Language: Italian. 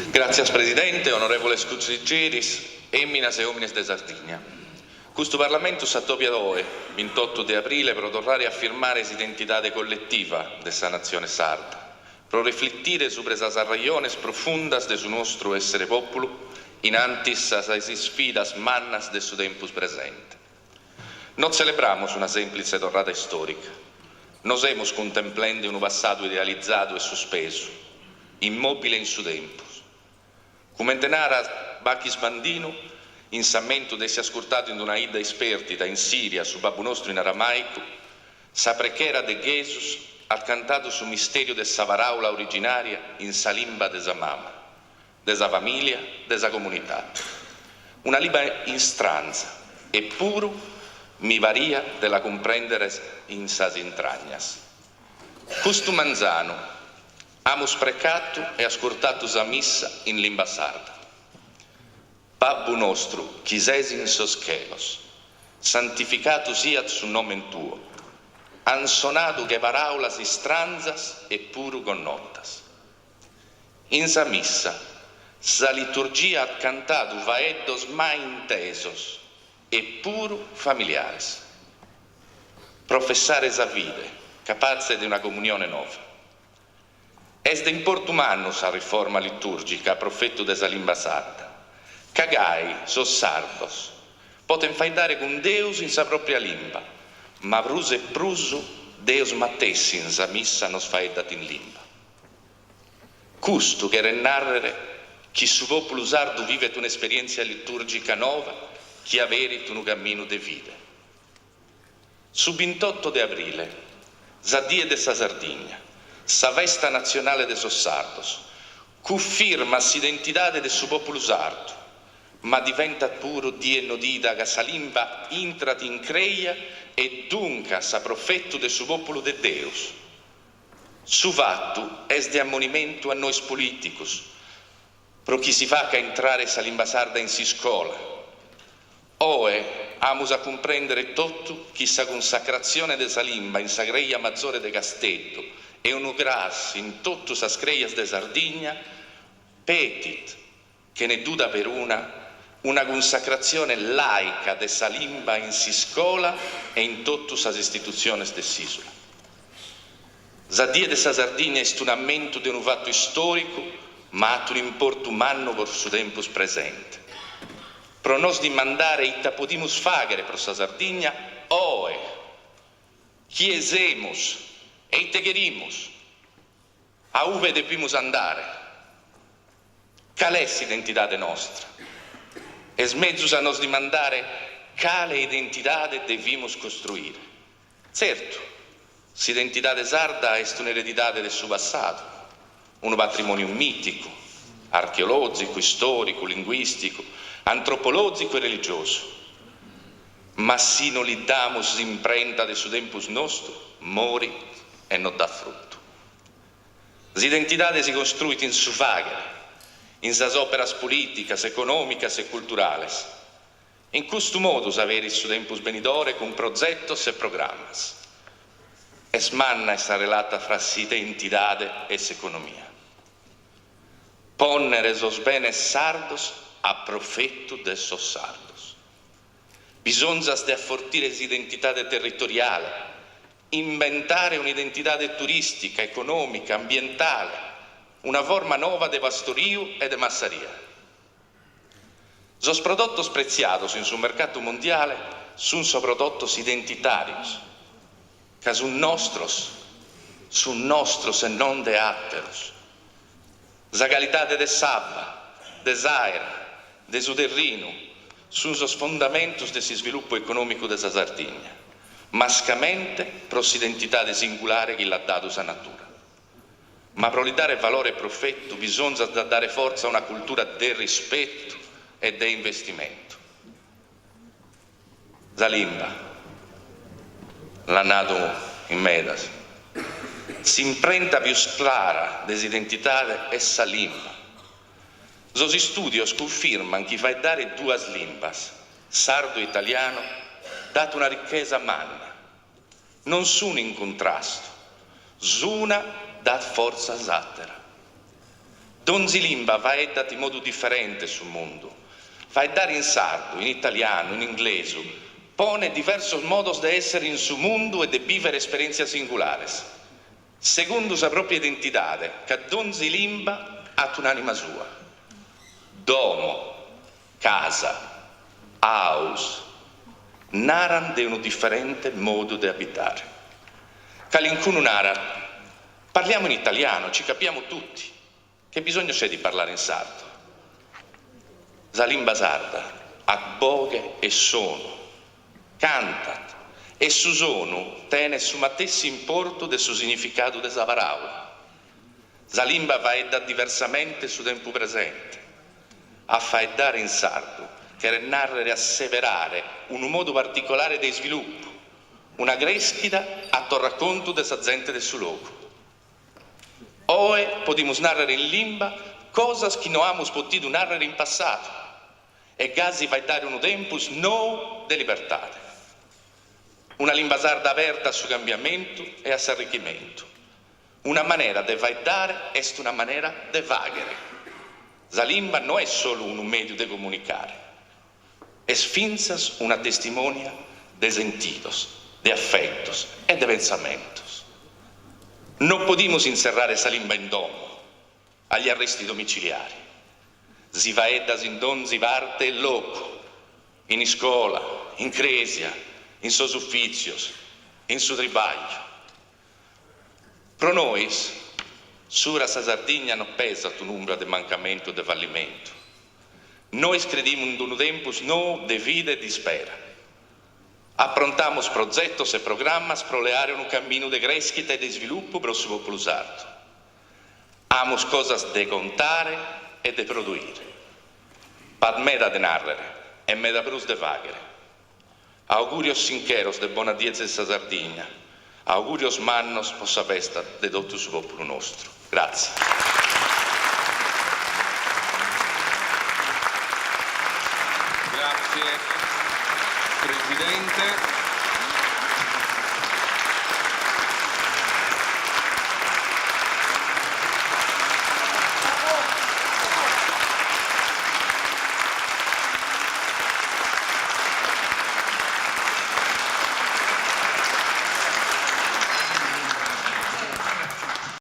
Grazie Presidente, onorevole Scuccigeris, eminas e omines de Sardigna. Questo Parlamento s'attopia oe, 28 de aprile, pro tornare a firmare s'identitade collettiva de sa nazione sarda, pro riflettire sobre sas arraiones profundas de su nostro essere popolo, in antis a sas sfidas mannas de su tempus presente. Non celebramos una semplice tornata storica, nos hemos contemplende un passato idealizzato e sospeso, immobile in su tempus. Come tenara Bacchis Bandino, in sammento dessi ascoltato in una ida espertita in Siria su Babbo Nostro in aramaico, sa preghiera de Jesus ha cantato su misterio de sa paraula originaria in sa limba de sa mama, de sa famiglia, de sa comunità. Una limba in stranza, eppure mi varia della comprendere in sas intragnas. Questo manzano amos precato e ascoltato sa missa in limba sarda. Babbo nostro, chi sei in sos chelos, santificato siat su nomen tuo, han sonato che paraulas stranzas e puru connotas. In sa missa, sa liturgia ha cantato vaeddos mai intesos e puru familiares. Professare sa vide, capace di una comunione nova. Es de importo umano sa riforma liturgica, profetto de sa limba sarda. Cagai, sos sardos, poten faidare con Deus in sa propria limba, ma prus e prusu Deus mattessi in sa missa nos faedat in limba. Custo che narrere chi su popolo sardo vivet un'esperienza liturgica nova, chi averit un cammino de vide. Su 28 de aprile, sa die de sa Sardigna, sa festa nazionale de sos sardos, confirma s'identità de su popolo sardo, ma diventa puro die nodida che sa limba intrat in creia e dunque sa profetto de su popolo de Deus. Su fatto es de ammonimento a noi politicus, pro chi si fa che entrare sa limba sarda in si scola. Oe amus a comprendere tutto chi sa consacrazione de sa limba in sa greia maggiore de Castello e uno gras in tutto sa screias de Sardigna, petit, che ne duda per una consacrazione laica de sa limba in si scola e in tutto sa istituziones de s'isola. Sa die de sa Sardigna è un ammento di un fatto storico, ma ha un importo umano per su tempus presente. Pro nos dimandare ita podimus fagere pro sa Sardigna, oe, chiesemus, e ite querimus, a uve debimus andare. Qual è l'identità nostra? Es mezzus a nos dimandare quale identità devimus costruire. Certo, l'identità sarda è un'eredità del suo passato, un patrimonio mitico, archeologico, storico, linguistico, antropologico e religioso. Ma se non li damus imprenta del suo tempus nostro, mori e non dà frutto. L'identità si costruisce in su fagere, in sas operas politicas, economicas e culturales. In questo modo s'avere su tempus venidore con progettos e programmas. Es manna essa relata fra s'identidade e s'economia. Ponnere sos benes sardos a profetto de sos sardos. Bisonzas de affortire s'identità territoriale, inventare un'identità turistica, economica, ambientale, una forma nuova de pastorio e de massaria. Sos prodotti preziados in su mercato mondiale sono prodotti identitarios, che sono nostros e non de atteros. La qualità de sabba, de aera, de su terrino, sono sos fondamentos de si sviluppo economico de sa Sardigna, mascamente pro s'identità singolare che l'ha dato sa natura. Ma per dare valore e profetto bisogna dare forza a una cultura del rispetto e dell'investimento. La limba, l'ha nato in Medas, si imprenta più clara dell'identità è sa limba. Los studios confermano che fa dare due limbas, sardo e italiano, dato una ricchezza manna. Non sono in contrasto, una dà forza zattera. Donzi limba va data in modo differente sul mondo. Va dare in sardo, in italiano, in inglese, pone diversi modi di essere in su mondo e di vivere esperienze singolari. Secondo la propria identità, che donzi limba ha un'anima sua. Domo, casa, house, naran di un differente modo di abitare. Calincuno nara, parliamo in italiano, ci capiamo tutti. Che bisogno c'è di parlare in sardo? La lingua sarda ha boghe e sono, cantat, e su sono tiene su matessi importo del suo significato della parola. La lingua va da diversamente su tempo presente, a faeddare in sardo, che è narrare e asseverare un modo particolare di sviluppo, una crescita a racconto della gente del suo luogo. Oe possiamo narrare in lingua cose che non abbiamo potuto narrare in passato e Gazi va a dare un tempo nuovo di libertà. Una lingua sarda aperta sul cambiamento e all'arricchimento. Una maniera di dare è una maniera di vagare. La lingua non è solo un mezzo di comunicare, è finzas una testimonia de sentidos, de affectos e de pensamentos. Non possiamo inserrare esa lingua in domo, agli arresti domiciliari. Si va edas in donzi parte e loco, in scuola, in cresia, in sos ufficios, in su tribaglio. Pro noi, sura sa Sardigna non pesa un'umbra de mancamento e de fallimento. Noi crediamo in un tempo nuovo de vita e di spera. Approntamos progettos e programmas pro leare un cammino de crescita e de sviluppo per il suo popolo sardo. Amos cosas de contare e de produire. Pad meda de narrere e meda prus de vagere. Augurios sinceros de bona diez de sa Sardigna. Augurios mannos possa festa de tutto il suo popolo nostro. Grazie. Grazie Presidente.